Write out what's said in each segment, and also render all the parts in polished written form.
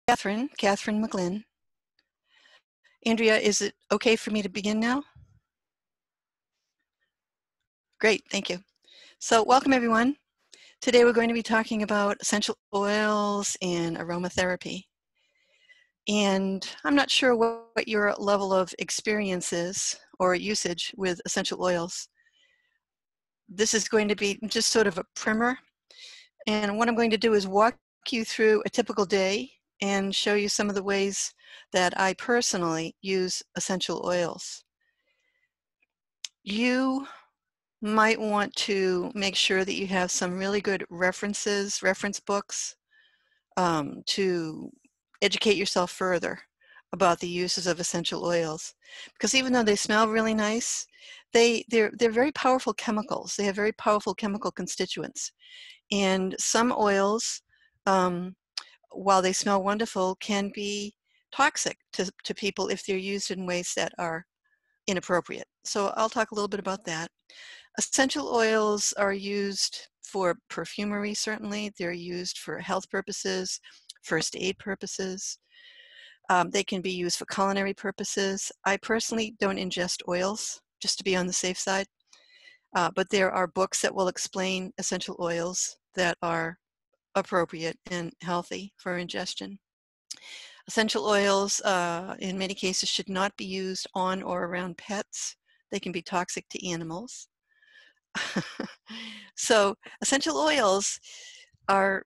Catherine McGlynn. Andrea, is it okay for me to begin now? Great, thank you. So welcome everyone. Today we're going to be talking about essential oils and aromatherapy. And I'm not sure what your level of experience is or usage with essential oils. This is going to be just sort of a primer. And what I'm going to do is walk you through a typical day and show you some of the ways that I personally use essential oils. You might want to make sure that you have some really good reference books, to educate yourself further about the uses of essential oils. Because even though they smell really nice, they're very powerful chemicals. They have very powerful chemical constituents. And some oils, while they smell wonderful, can be toxic to people if they're used in ways that are inappropriate. So I'll talk a little bit about that. Essential oils are used for perfumery, certainly. They're used for health purposes, first aid purposes. They can be used for culinary purposes. I personally don't ingest oils, just to be on the safe side. But there are books that will explain essential oils that are appropriate and healthy for ingestion. Essential oils, in many cases, should not be used on or around pets. They can be toxic to animals. So essential oils are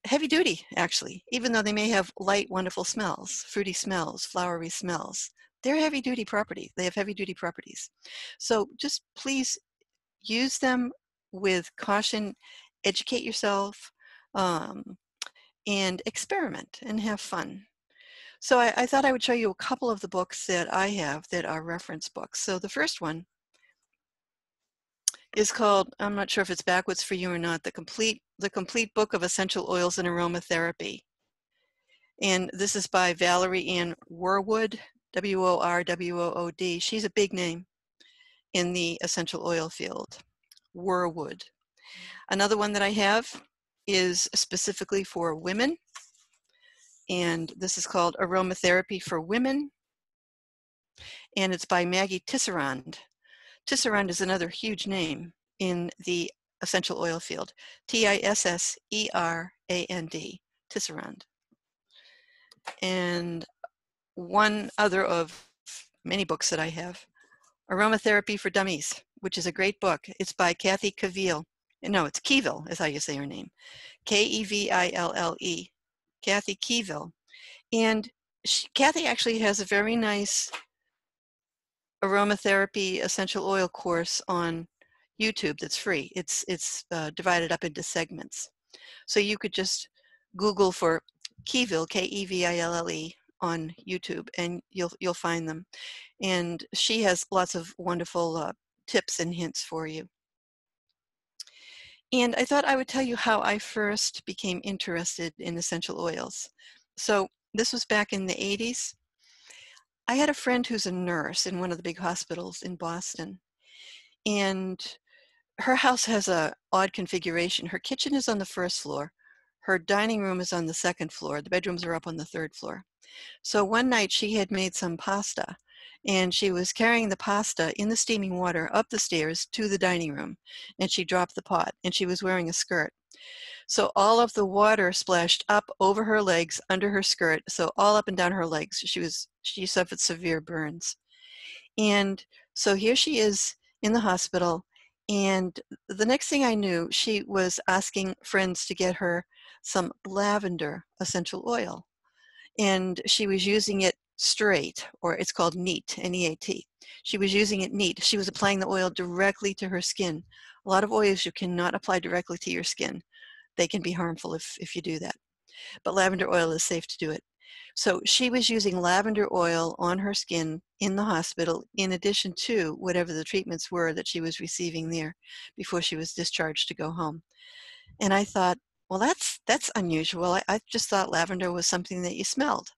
heavy duty, actually, even though they may have light, wonderful smells, fruity smells, flowery smells. They're heavy duty property. They have heavy duty properties. So just please use them with caution, educate yourself, and experiment and have fun. So I thought I would show you a couple of the books that I have that are reference books. So the first one is called, I'm not sure if it's backwards for you or not, the complete book of essential oils and aromatherapy. And this is by Valerie Ann Worwood, W-O-R-W-O-O-D. She's a big name in the essential oil field, Worwood. Another one that I have is specifically for women, and this is called Aromatherapy for Women, and it's by Maggie Tisserand. Tisserand is another huge name in the essential oil field, Tisserand, Tisserand. And one other of many books that I have, Aromatherapy for Dummies, which is a great book. It's by Kathy Keville. No, it's Keville is how you say her name. K-E-V-I-L-L-E. Kathy Keville. And Kathy actually has a very nice aromatherapy essential oil course on YouTube that's free. It's divided up into segments. So you could just Google for Keville, K-E-V-I-L-L-E, on YouTube, and you'll find them. And she has lots of wonderful tips and hints for you. And I thought I would tell you how I first became interested in essential oils. So this was back in the 80s. I had a friend who's a nurse in one of the big hospitals in Boston. And her house has a odd configuration. Her kitchen is on the first floor. Her dining room is on the second floor. The bedrooms are up on the third floor. So one night she had made some pasta, and she was carrying the pasta in the steaming water up the stairs to the dining room, and she dropped the pot, and she was wearing a skirt. So all of the water splashed up over her legs, under her skirt, so all up and down her legs. She suffered severe burns. And so here she is in the hospital, and the next thing I knew, she was asking friends to get her some lavender essential oil. And she was using it straight, or it's called neat, N-E-A-T. She was using it neat. She was applying the oil directly to her skin. A lot of oils you cannot apply directly to your skin. They can be harmful if you do that. But lavender oil is safe to do it. So she was using lavender oil on her skin in the hospital, in addition to whatever the treatments were that she was receiving there before she was discharged to go home. And I thought, well, that's unusual. I just thought lavender was something that you smelled.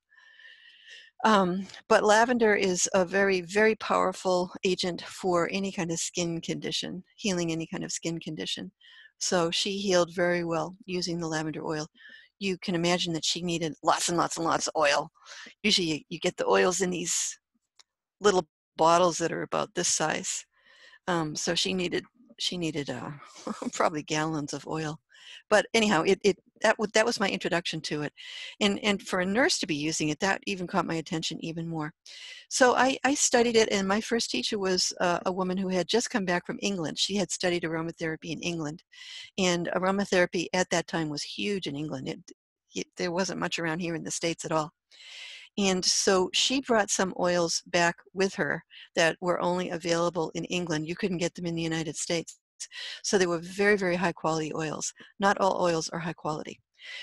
But lavender is a very, very powerful agent for any kind of skin condition, healing any kind of skin condition. So she healed very well using the lavender oil. you can imagine that she needed lots and lots and lots of oil. Usually you get the oils in these little bottles that are about this size. So she needed probably gallons of oil. But anyhow, that was my introduction to it, and for a nurse to be using it, that even caught my attention even more. So I studied it, and my first teacher was a woman who had just come back from England. She had studied aromatherapy in England, and aromatherapy at that time was huge in England. There wasn't much around here in the States at all. And so she brought some oils back with her that were only available in England. You couldn't get them in the United States. So they were very, very high quality oils. Not all oils are high quality.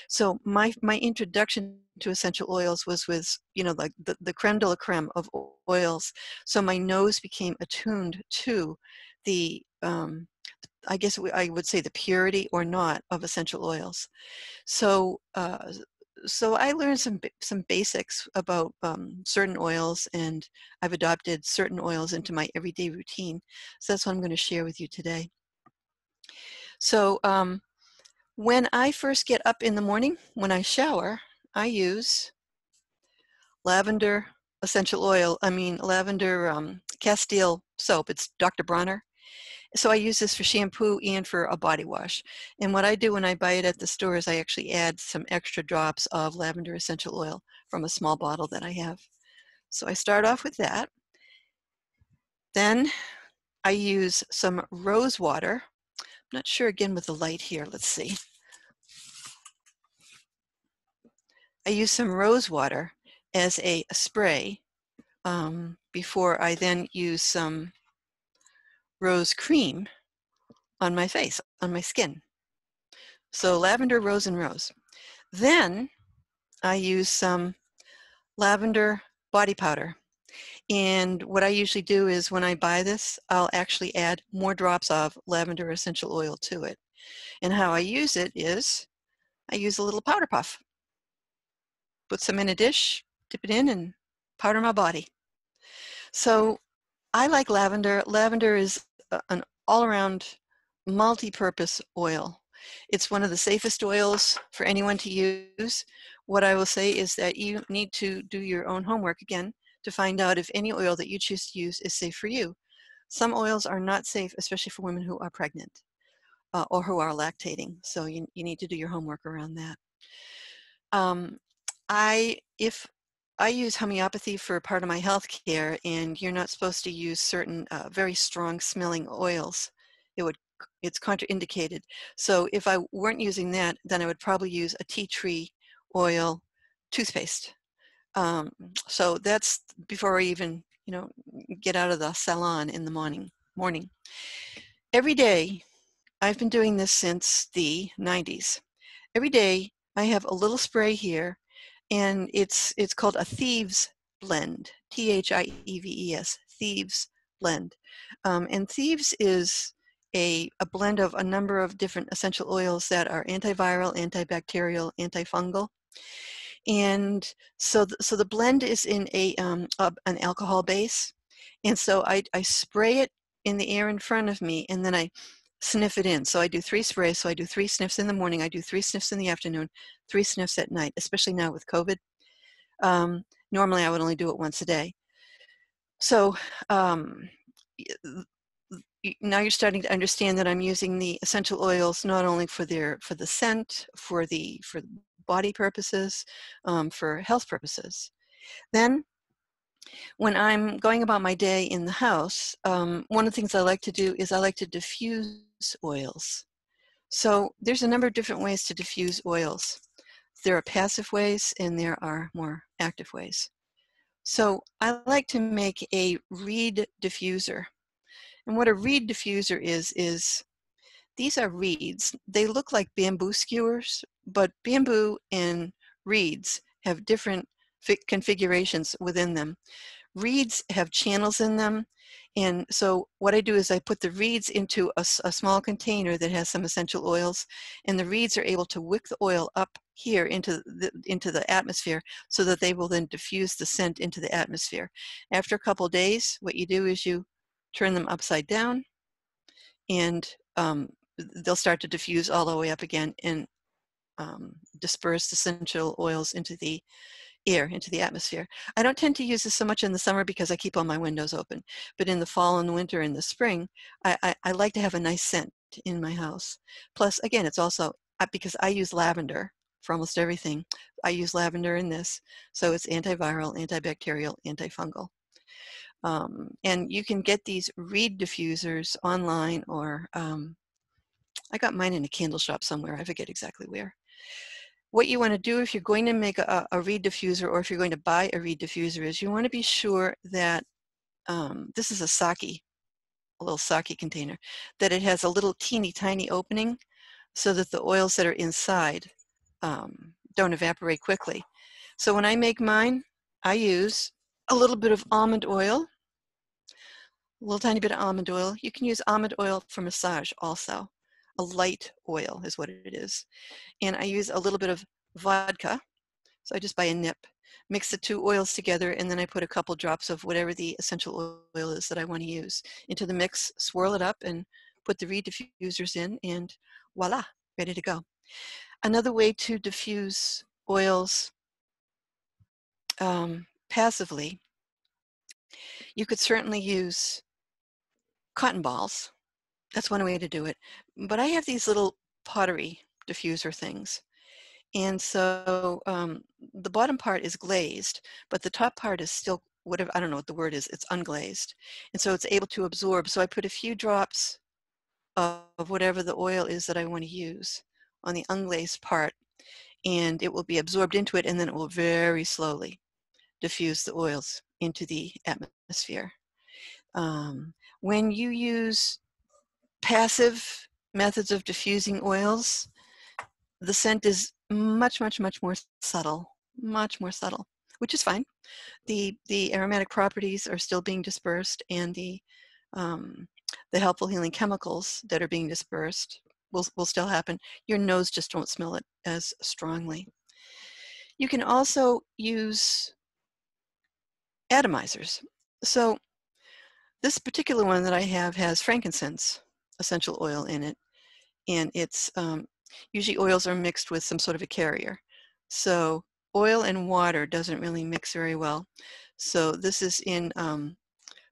So my introduction to essential oils was with, like the creme de la creme of oils. So my nose became attuned to the, I guess I would say the purity or not of essential oils. So, so I learned some basics about certain oils, and I've adopted certain oils into my everyday routine. So that's what I'm going to share with you today. So when I first get up in the morning, when I shower, I use lavender essential oil. I mean lavender Castile soap. It's Dr. Bronner. So I use this for shampoo and for a body wash. And what I do when I buy it at the store is I actually add some extra drops of lavender essential oil from a small bottle that I have. So I start off with that. Then I use some rose water. I'm not sure again with the light here. Let's see. I use some rose water as a spray before I then use some rose cream on my face, on my skin. So lavender, rose, and rose. Then I use some lavender body powder. And what I usually do is when I buy this, I'll actually add more drops of lavender essential oil to it. And how I use it is I use a little powder puff. Put some in a dish, dip it in, and powder my body. So I like lavender. Lavender is an all-around multi-purpose oil. It's one of the safest oils for anyone to use. What I will say is that you need to do your own homework again to find out if any oil that you choose to use is safe for you. Some oils are not safe, especially for women who are pregnant or who are lactating. So you need to do your homework around that. If I use homeopathy for part of my health care, and you're not supposed to use certain very strong smelling oils. It's contraindicated. So if I weren't using that, then I would probably use a tea tree oil toothpaste. So that's before I even, get out of the salon in the morning. Every day, I've been doing this since the 90s. Every day, I have a little spray here, and it's called a Thieves Blend, Thieves, Thieves Blend. And Thieves is a blend of a number of different essential oils that are antiviral, antibacterial, antifungal. And so the blend is in an alcohol base. And so I spray it in the air in front of me, and then I sniff it in. So I do 3 sprays. So I do 3 sniffs in the morning. I do 3 sniffs in the afternoon, 3 sniffs at night, especially now with COVID. Normally I would only do it once a day. So now you're starting to understand that I'm using the essential oils not only for the scent, for body purposes, for health purposes. Then when I'm going about my day in the house, one of the things I like to do is I like to diffuse oils. So there's a number of different ways to diffuse oils. There are passive ways and there are more active ways. So I like to make a reed diffuser. And what a reed diffuser is these are reeds. They look like bamboo skewers, but bamboo and reeds have different configurations within them. Reeds have channels in them, and so what I do is I put the reeds into a small container that has some essential oils, and the reeds are able to wick the oil up here into the atmosphere so that they will then diffuse the scent into the atmosphere. After a couple days, what you do is you turn them upside down, and they'll start to diffuse all the way up again. And dispersed essential oils into the air, into the atmosphere. I don't tend to use this so much in the summer because I keep all my windows open. But in the fall and the winter and the spring, I like to have a nice scent in my house. Plus, again, it's also because I use lavender for almost everything. I use lavender in this. So it's antiviral, antibacterial, antifungal. And you can get these reed diffusers online, or I got mine in a candle shop somewhere. I forget exactly where. What you want to do if you're going to make a reed diffuser, or if you're going to buy a reed diffuser, is you want to be sure that this is a little sake container, that it has a little teeny tiny opening so that the oils that are inside don't evaporate quickly. So when I make mine, I use a little bit of almond oil, a little tiny bit of almond oil. You can use almond oil for massage also. A light oil is what it is. And I use a little bit of vodka. So I just buy a nip, mix the two oils together, and then I put a couple drops of whatever the essential oil is that I want to use into the mix, swirl it up, and put the reed diffusers in, and voila, ready to go. Another way to diffuse oils passively, you could certainly use cotton balls. That's one way to do it. But I have these little pottery diffuser things. And so the bottom part is glazed, but the top part is still, whatever, I don't know what the word is, it's unglazed. And so it's able to absorb. So I put a few drops of whatever the oil is that I want to use on the unglazed part, and it will be absorbed into it, and then it will very slowly diffuse the oils into the atmosphere. When you use passive methods of diffusing oils, the scent is much, much, much more subtle, which is fine. The aromatic properties are still being dispersed, and the helpful healing chemicals that are being dispersed will still happen. Your nose just won't smell it as strongly. You can also use atomizers. So this particular one that I have has frankincense essential oil in it, and it's usually oils are mixed with some sort of a carrier. So oil and water doesn't really mix very well. So this is in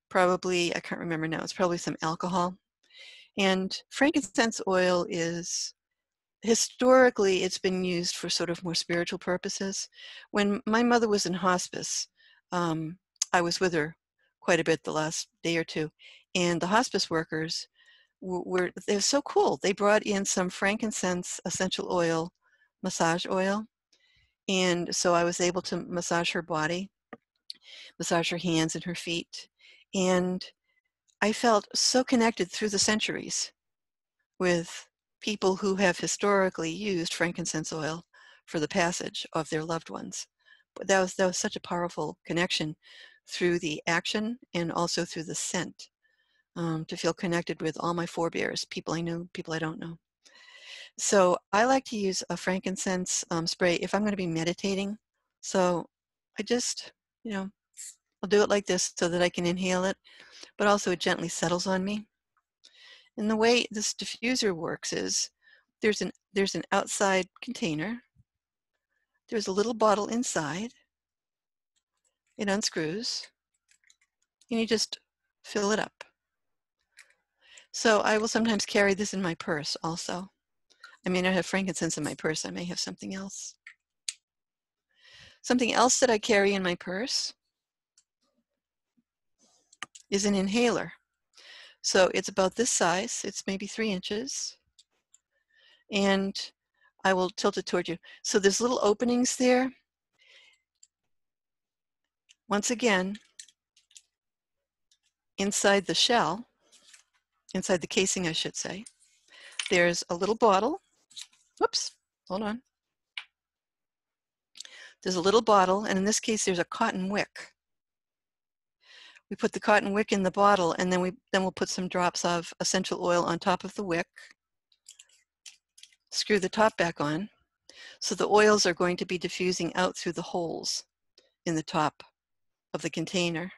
probably, I can't remember now, it's probably some alcohol. And frankincense oil is, historically, it's been used for sort of more spiritual purposes. When my mother was in hospice, I was with her quite a bit the last day or two, and the hospice workers they're so cool. They brought in some frankincense essential oil, massage oil, and so I was able to massage her body, massage her hands and her feet, and I felt so connected through the centuries with people who have historically used frankincense oil for the passage of their loved ones. But that was such a powerful connection through the action and also through the scent, to feel connected with all my forebears, people I knew, people I don't know. So I like to use a frankincense spray if I'm going to be meditating. So I just, I'll do it like this so that I can inhale it, but also it gently settles on me. And the way this diffuser works is there's an outside container. There's a little bottle inside. It unscrews, and you just fill it up. So I will sometimes carry this in my purse also. I may not have frankincense in my purse. I may have something else. Something else that I carry in my purse is an inhaler. So it's about this size. It's maybe 3 inches. And I will tilt it toward you. So there's little openings there. Once again, inside the shell, inside the casing, I should say, there's a little bottle. Whoops, hold on. There's a little bottle, and in this case, there's a cotton wick. We put the cotton wick in the bottle, and then we'll put some drops of essential oil on top of the wick. Screw the top back on. So the oils are going to be diffusing out through the holes in the top of the container.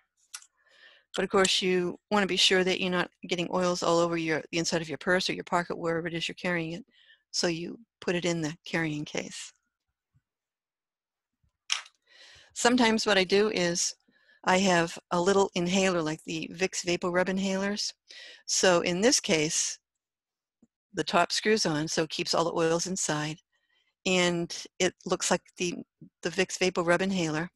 But of course, you want to be sure that you're not getting oils all over the inside of your purse or your pocket, wherever it is you're carrying it. So you put it in the carrying case. Sometimes what I do is I have a little inhaler like the Vicks Vapor Rub inhalers. So in this case, the top screws on, so it keeps all the oils inside. And it looks like the Vicks Vapor Rub inhaler.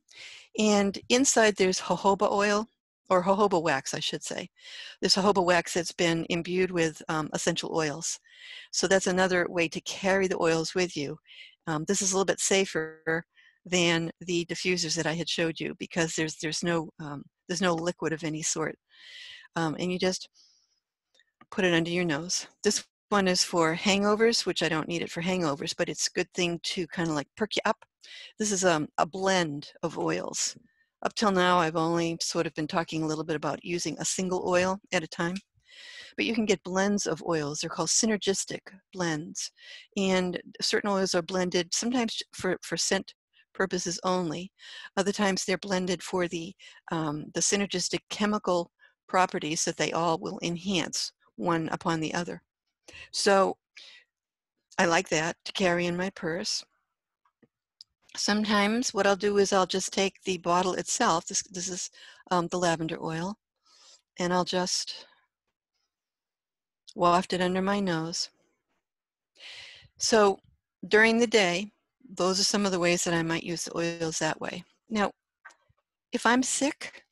And inside there's jojoba oil, or jojoba wax, I should say. There's jojoba wax that's been imbued with essential oils. So that's another way to carry the oils with you. This is a little bit safer than the diffusers that I had showed you because there's no liquid of any sort, and you just put it under your nose. This one is for hangovers, which I don't need it for hangovers, but it's a good thing to kind of like perk you up. This is a blend of oils. Up till now, I've only sort of been talking a little bit about using a single oil at a time, but you can get blends of oils. They're called synergistic blends, and certain oils are blended sometimes for scent purposes only. Other times they're blended for the synergistic chemical properties that they all will enhance one upon the other. So I like that to carry in my purse. Sometimes what I'll do is I'll just take the bottle itself. This is the lavender oil, and I'll just waft it under my nose. So during the day, those are some of the ways that I might use the oils that way. Now, if I'm sick,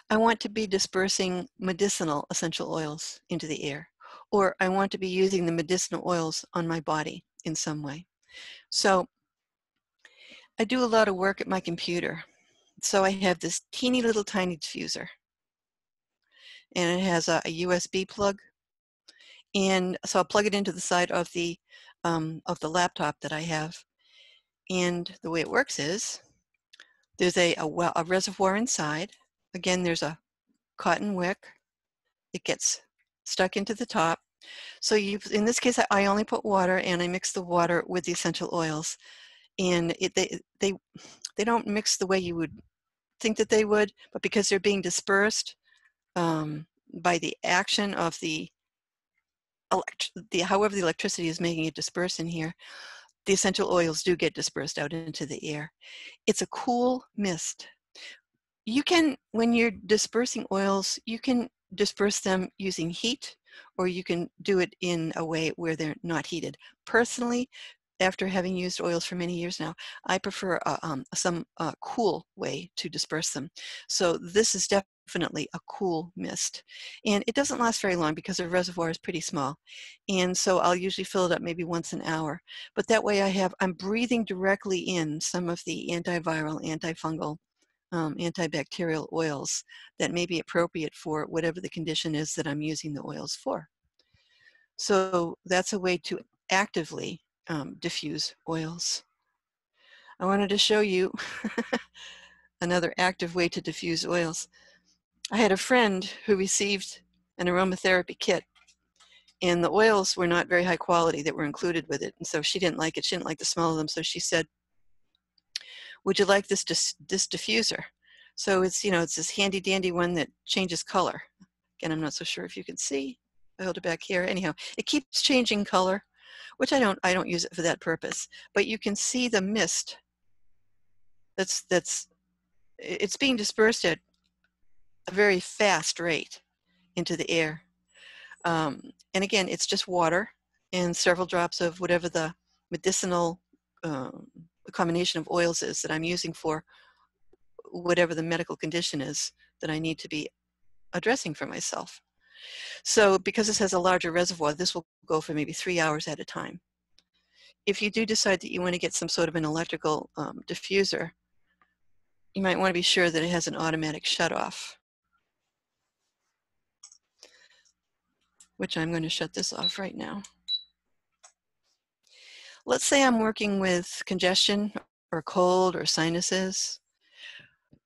I want to be dispersing medicinal essential oils into the air, or I want to be using the medicinal oils on my body in some way. So I do a lot of work at my computer. So I have this teeny little tiny diffuser, and it has a USB plug. And so I'll plug it into the side of the laptop that I have. And the way it works is there's a reservoir inside. Again, there's a cotton wick. It gets stuck into the top. So in this case, I only put water, and I mix the water with the essential oils. And they don't mix the way you would think that they would, but because they're being dispersed by the action of however the electricity is making it disperse in here, the essential oils do get dispersed out into the air. It's a cool mist. You can, when you're dispersing oils, you can disperse them using heat, or you can do it in a way where they're not heated. Personally, after having used oils for many years now, I prefer some cool way to disperse them. So this is definitely a cool mist. And it doesn't last very long because the reservoir is pretty small. And so I'll usually fill it up maybe once an hour. But that way I'm breathing directly in some of the antiviral, antifungal, antibacterial oils that may be appropriate for whatever the condition is that I'm using the oils for. So that's a way to actively diffuse oils. I wanted to show you another active way to diffuse oils. I had a friend who received an aromatherapy kit, and the oils were not very high quality that were included with it, and so she didn't like it. She didn't like the smell of them, so she said, "Would you like this diffuser?" So it's this handy dandy one that changes color. Again, I'm not so sure if you can see. I hold it back here. Anyhow, it keeps changing color, which I don't use it for that purpose. But you can see the mist it's being dispersed at a very fast rate into the air. And again, it's just water and several drops of whatever the medicinal combination of oils is that I'm using for whatever the medical condition is that I need to be addressing for myself. So because this has a larger reservoir, this will go for maybe 3 hours at a time. If you do decide that you want to get some sort of an electrical diffuser, you might want to be sure that it has an automatic shutoff, which I'm going to shut this off right now. Let's say I'm working with congestion or cold or sinuses.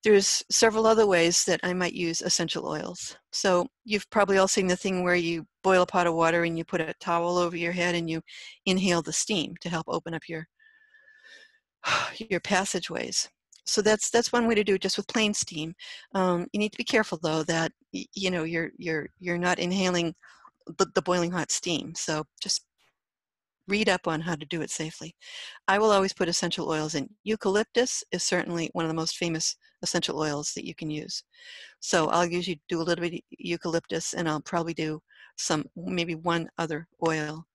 There's several other ways that I might use essential oils. So you've probably all seen the thing where you boil a pot of water and you put a towel over your head and you inhale the steam to help open up your passageways. So that's one way to do it, just with plain steam. You need to be careful though that you're not inhaling the boiling hot steam. So just read up on how to do it safely. I will always put essential oils in. Eucalyptus is certainly one of the most famous essential oils that you can use. So I'll usually do a little bit of eucalyptus, and I'll probably do maybe one other oil.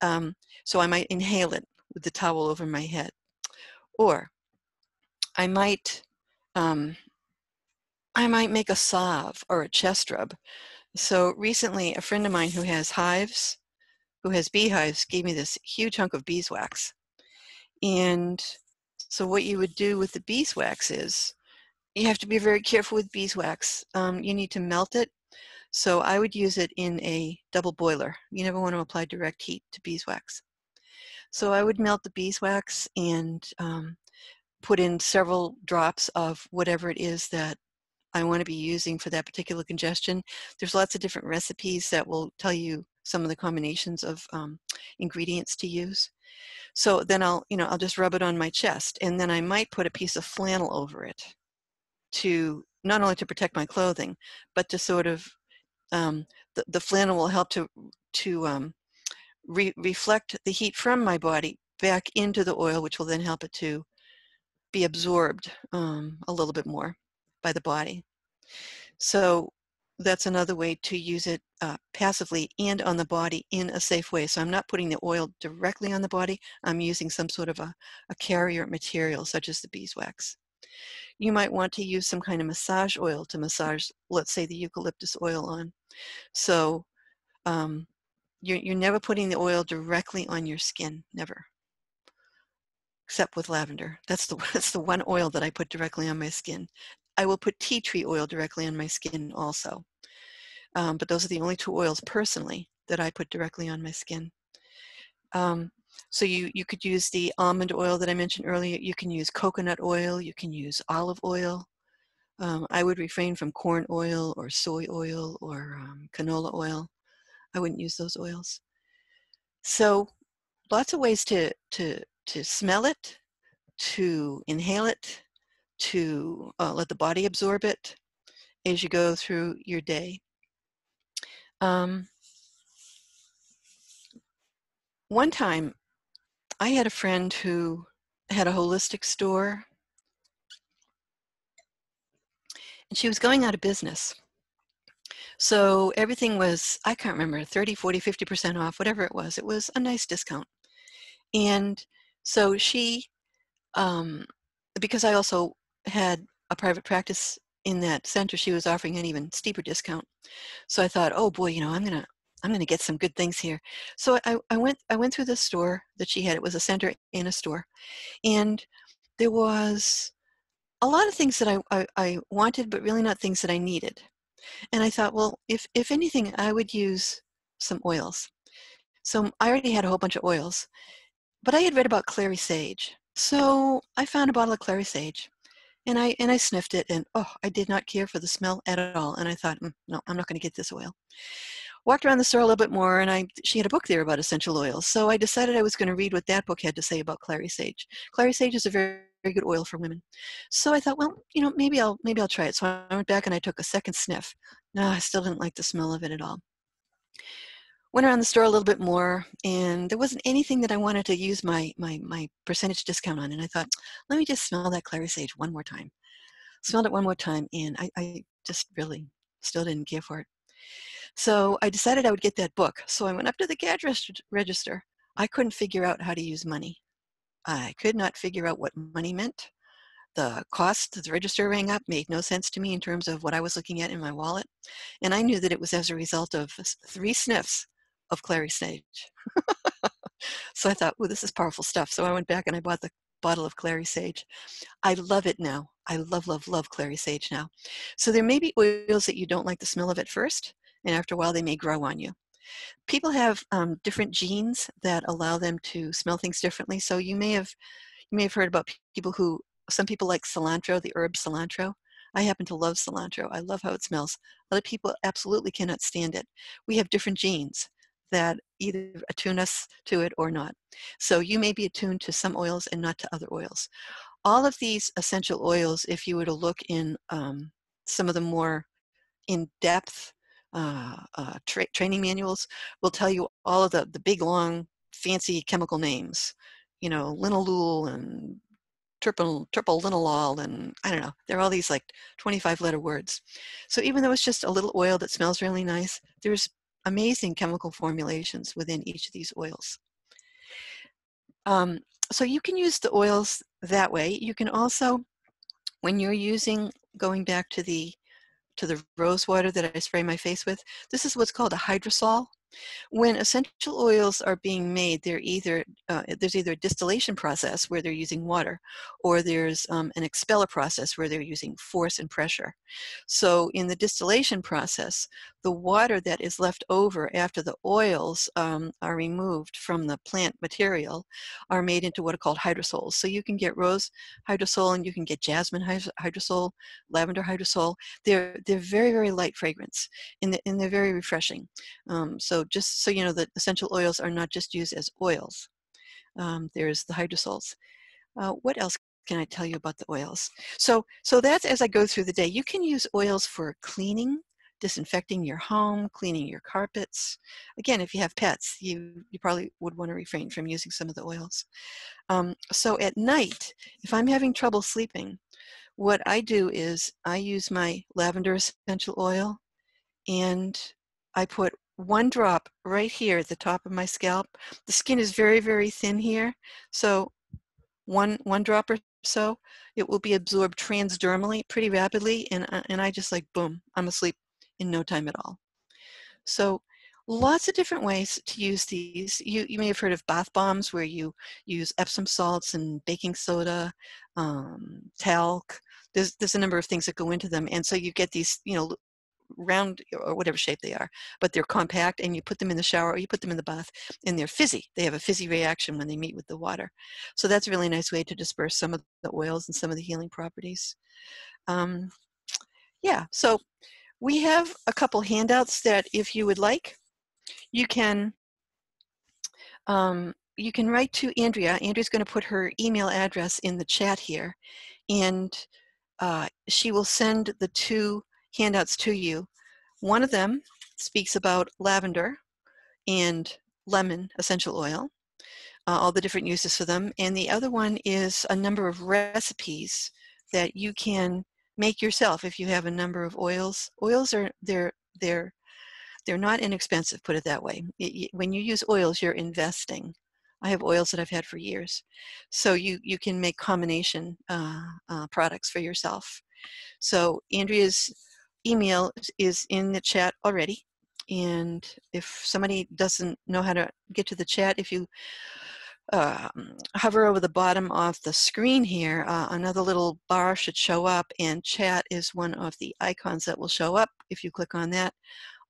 So I might inhale it with the towel over my head. Or I might, um, I might make a salve or a chest rub. So recently, a friend of mine who has beehives, gave me this huge hunk of beeswax. And so what you would do with the beeswax is, you have to be very careful with beeswax. You need to melt it. So I would use it in a double boiler. You never want to apply direct heat to beeswax. So I would melt the beeswax and put in several drops of whatever it is that I want to be using for that particular congestion. There's lots of different recipes that will tell you some of the combinations of ingredients to use. So then I'll just rub it on my chest, and then I might put a piece of flannel over it to not only to protect my clothing, but to sort of the flannel will help to reflect the heat from my body back into the oil, which will then help it to be absorbed a little bit more by the body. So that's another way to use it passively and on the body in a safe way. So I'm not putting the oil directly on the body. I'm using some sort of a carrier material, such as the beeswax. You might want to use some kind of massage oil to massage, let's say, the eucalyptus oil on. So you're never putting the oil directly on your skin, never, except with lavender. That's the one oil that I put directly on my skin. I will put tea tree oil directly on my skin also. But those are the only two oils personally that I put directly on my skin. So you could use the almond oil that I mentioned earlier. You can use coconut oil. You can use olive oil. I would refrain from corn oil or soy oil or canola oil. I wouldn't use those oils. So lots of ways to smell it, to inhale it, to let the body absorb it as you go through your day. One time, I had a friend who had a holistic store, and she was going out of business. So everything was, I can't remember, 30, 40, 50% off, whatever it was. It was a nice discount. And so she, because I also had a private practice in that center, she was offering an even steeper discount. So I thought, oh boy, I'm gonna get some good things here. So I went through the store that she had. It was a center in a store, and there was a lot of things that I wanted, but really not things that I needed. And I thought, well, if anything, I would use some oils. So I already had a whole bunch of oils, but I had read about clary sage. So I found a bottle of clary sage, and I sniffed it, and oh, I did not care for the smell at all. And I thought, no, I'm not going to get this oil. Walked around the store a little bit more, and she had a book there about essential oils. So I decided I was going to read what that book had to say about clary sage. Clary sage is a very, very good oil for women. So I thought, well, maybe I'll try it. So I went back and I took a second sniff. No, I still didn't like the smell of it at all. Went around the store a little bit more, and there wasn't anything that I wanted to use my percentage discount on. And I thought, let me just smell that clary sage one more time. Smelled it one more time, and I just really still didn't care for it. So I decided I would get that book. So I went up to the cash register. I couldn't figure out how to use money. I could not figure out what money meant. The cost of the register rang up, made no sense to me in terms of what I was looking at in my wallet. And I knew that it was as a result of 3 sniffs of clary sage. So I thought, oh, this is powerful stuff. So I went back and I bought the bottle of clary sage. I love it now. I love, love, love clary sage now. So there may be oils that you don't like the smell of at first, and after a while they may grow on you. People have different genes that allow them to smell things differently. So you may have heard about some people like cilantro, the herb cilantro. I happen to love cilantro. I love how it smells. Other people absolutely cannot stand it. We have different genes that either attune us to it or not. So you may be attuned to some oils and not to other oils. All of these essential oils, if you were to look in some of the more in-depth training manuals, will tell you all of the big long fancy chemical names, linalool and triple linalool, and I don't know, they're all these like 25-letter words. So even though it's just a little oil that smells really nice, there's amazing chemical formulations within each of these oils. Um, so you can use the oils that way. You can also, when you're using, going back to the rose water that I spray my face with, this is what's called a hydrosol. When essential oils are being made, there's either a distillation process where they're using water, or there's an expeller process where they're using force and pressure. So in the distillation process, the water that is left over after the oils are removed from the plant material are made into what are called hydrosols. So you can get rose hydrosol, and you can get jasmine hydrosol, lavender hydrosol. They're very, very light fragrance, and they're very refreshing. So just so you know, that essential oils are not just used as oils. There's the hydrosols. What else can I tell you about the oils? So that's as I go through the day. You can use oils for cleaning, disinfecting your home, cleaning your carpets. Again, if you have pets, you probably would want to refrain from using some of the oils. So at night, if I'm having trouble sleeping, what I do is I use my lavender essential oil, and I put one drop right here at the top of my scalp. The skin is very, very thin here, so one drop or so, it will be absorbed transdermally pretty rapidly, and I just like, boom, I'm asleep in no time at all. So lots of different ways to use these. You may have heard of bath bombs, where you use Epsom salts and baking soda, talc. There's a number of things that go into them, and so you get these, round or whatever shape they are, but they're compact, and you put them in the shower or you put them in the bath, and they're fizzy. They have a fizzy reaction when they meet with the water. So that's a really nice way to disperse some of the oils and some of the healing properties. Yeah, so we have a couple handouts that, if you would like, you can write to Andrea. Andrea's going to put her email address in the chat here, and she will send the two handouts to you. One of them speaks about lavender and lemon essential oil, all the different uses for them. And the other one is a number of recipes that you can make yourself if you have a number of oils. Oils are, they're not inexpensive, put it that way. When you use oils, you're investing. I have oils that I've had for years. So you can make combination products for yourself. So Andrea's email is in the chat already. And if somebody doesn't know how to get to the chat, if you hover over the bottom of the screen here, another little bar should show up, and chat is one of the icons that will show up. If you click on that,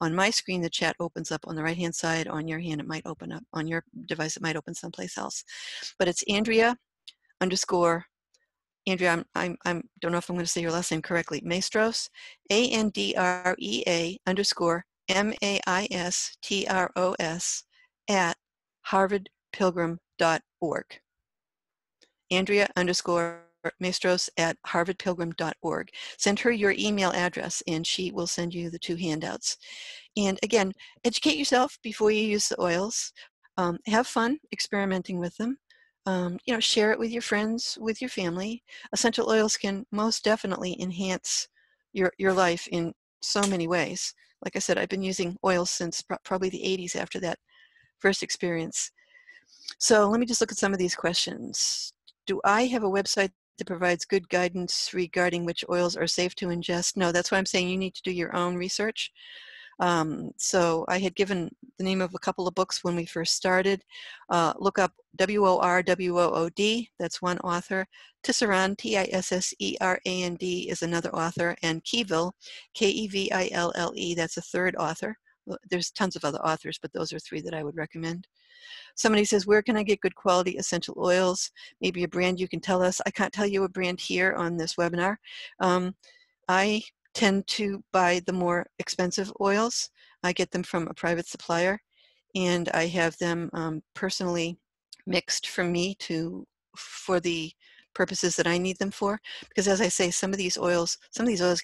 on my screen, the chat opens up on the right-hand side. On your hand, it might open up. On your device, it might open someplace else. But it's Andrea, I don't know if I'm going to say your last name correctly, Maestros, ANDREA _ MAISTROS at harvardpilgrim.org. Andrea _ Maestros at harvardpilgrim.org. Send her your email address, and she will send you the two handouts. And again, educate yourself before you use the oils. Have fun experimenting with them. Share it with your friends, with your family. Essential oils can most definitely enhance your life in so many ways. Like I said, I've been using oils since probably the 80s after that first experience. So let me just look at some of these questions. Do I have a website that provides good guidance regarding which oils are safe to ingest? No, that's why I'm saying you need to do your own research. So I had given the name of a couple of books when we first started. Look up WORWOOD, that's one author. Tisserand, Tisserand is another author, and Kevill, Keville, that's a third author. There's tons of other authors, but those are three that I would recommend. Somebody says, where can I get good quality essential oils? Maybe a brand you can tell us. I can't tell you a brand here on this webinar. I tend to buy the more expensive oils. I get them from a private supplier, and I have them personally mixed for me for the purposes that I need them for. Because as I say, some of these oils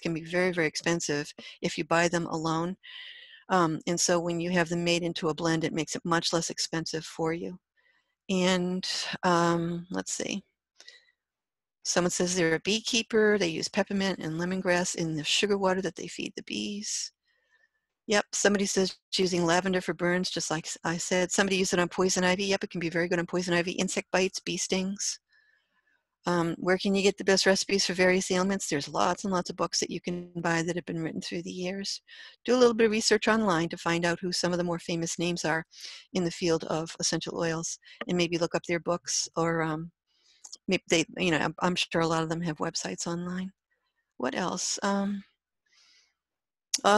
can be very, very expensive if you buy them alone. And so when you have them made into a blend, it makes it much less expensive for you. And let's see. Someone says they're a beekeeper. They use peppermint and lemongrass in the sugar water that they feed the bees. Yep, somebody says using lavender for burns, just like I said. Somebody used it on poison ivy. Yep, it can be very good on poison ivy. Insect bites, bee stings. Where can you get the best recipes for various ailments? There's lots and lots of books that you can buy that have been written through the years. Do a little bit of research online to find out who some of the more famous names are in the field of essential oils, and maybe look up their books, or maybe they, I'm sure a lot of them have websites online. What else?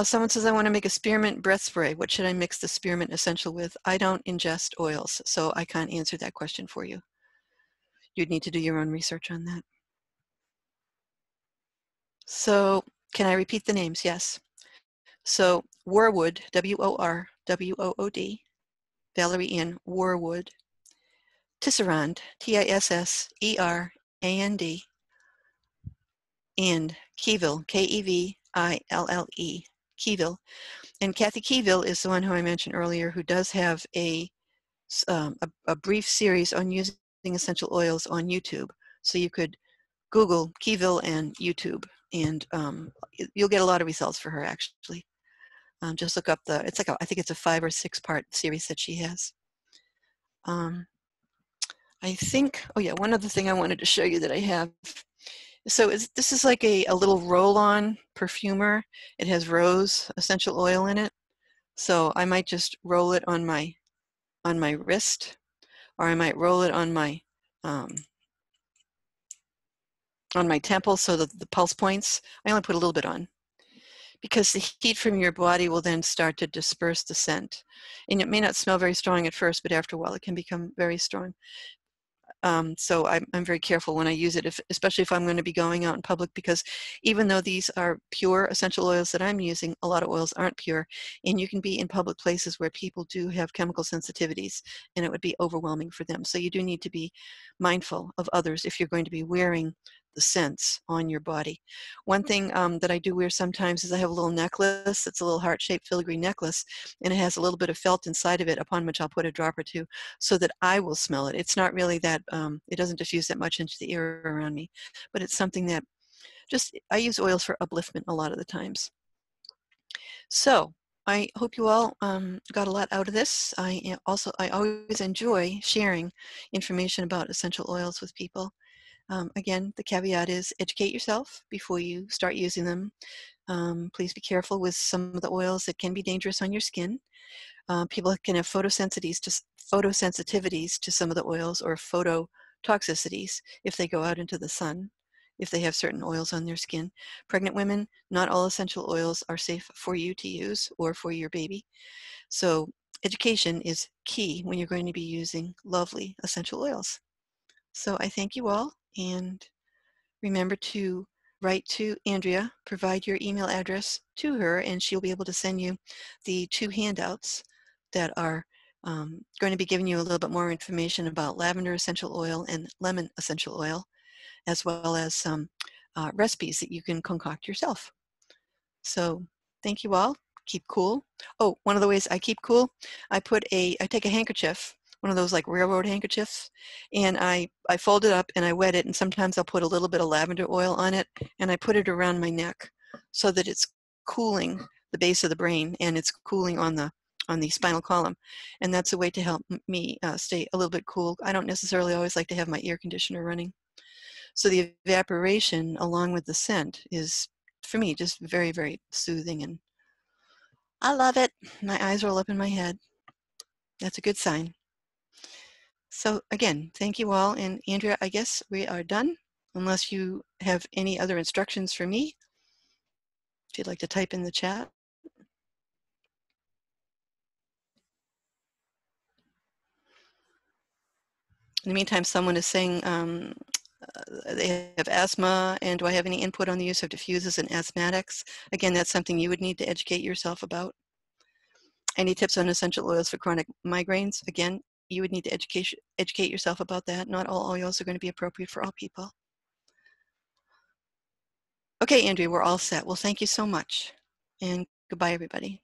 Someone says, I want to make a spearmint breath spray. What should I mix the spearmint essential with? I don't ingest oils, so I can't answer that question for you. You'd need to do your own research on that. So can I repeat the names? Yes. So Worwood, W-O-R-W-O-O-D, Valerie Ann Worwood, Tisserand, T-I-S-S-E-R-A-N-D, and Keville, K-E-V-I-L-L-E, Keville. And Kathy Keville is the one who I mentioned earlier, who does have a brief series on using essential oils on YouTube. So you could Google Keville and YouTube, and you'll get a lot of results for her, actually. Just look up I think it's a 5 or 6 part series that she has. I think, oh yeah, one other thing I wanted to show you that I have. So this is like a little roll-on perfumer. It has rose essential oil in it. So I might just roll it on my wrist, or I might roll it on my temple, so that the pulse points, I only put a little bit on, because the heat from your body will then start to disperse the scent. And it may not smell very strong at first, but after a while it can become very strong. So I'm very careful when I use it, especially if I'm going to be going out in public, because even though these are pure essential oils that I'm using, a lot of oils aren't pure, and you can be in public places where people do have chemical sensitivities, and it would be overwhelming for them. So you do need to be mindful of others if you're going to be wearing the scents on your body. One thing that I do wear sometimes is I have a little necklace. It's a little heart-shaped filigree necklace, and it has a little bit of felt inside of it, upon which I'll put a drop or two so that I will smell it. It's not really that, it doesn't diffuse that much into the air around me, but it's something that I use oils for upliftment a lot of the times. So I hope you all got a lot out of this. I always enjoy sharing information about essential oils with people. Again, the caveat is educate yourself before you start using them. Please be careful with some of the oils that can be dangerous on your skin. People can have photosensitivities to some of the oils, or phototoxicities if they go out into the sun, if they have certain oils on their skin. Pregnant women, not all essential oils are safe for you to use or for your baby. So education is key when you're going to be using lovely essential oils. So I thank you all, and remember to write to Andrea, provide your email address to her, and she'll be able to send you the 2 handouts that are going to be giving you a little bit more information about lavender essential oil and lemon essential oil, as well as some recipes that you can concoct yourself. So thank you all. Keep cool. Oh, one of the ways I keep cool, I take a handkerchief, one of those like railroad handkerchiefs, and I fold it up and I wet it, and sometimes I'll put a little bit of lavender oil on it, and I put it around my neck so that it's cooling the base of the brain, and it's cooling on the spinal column. And that's a way to help me stay a little bit cool. I don't necessarily always like to have my air conditioner running. So the evaporation along with the scent is, for me, just very, very soothing, and I love it. My eyes roll up in my head. That's a good sign. So again, thank you all. And Andrea, I guess we are done, unless you have any other instructions for me. If you'd like to type in the chat. In the meantime, someone is saying they have asthma, and do I have any input on the use of diffusers in asthmatics? Again, that's something you would need to educate yourself about. Any tips on essential oils for chronic migraines? Again, you would need to educate yourself about that. Not all oils are going to be appropriate for all people. Okay, Andrea, we're all set. Well, thank you so much, and goodbye, everybody.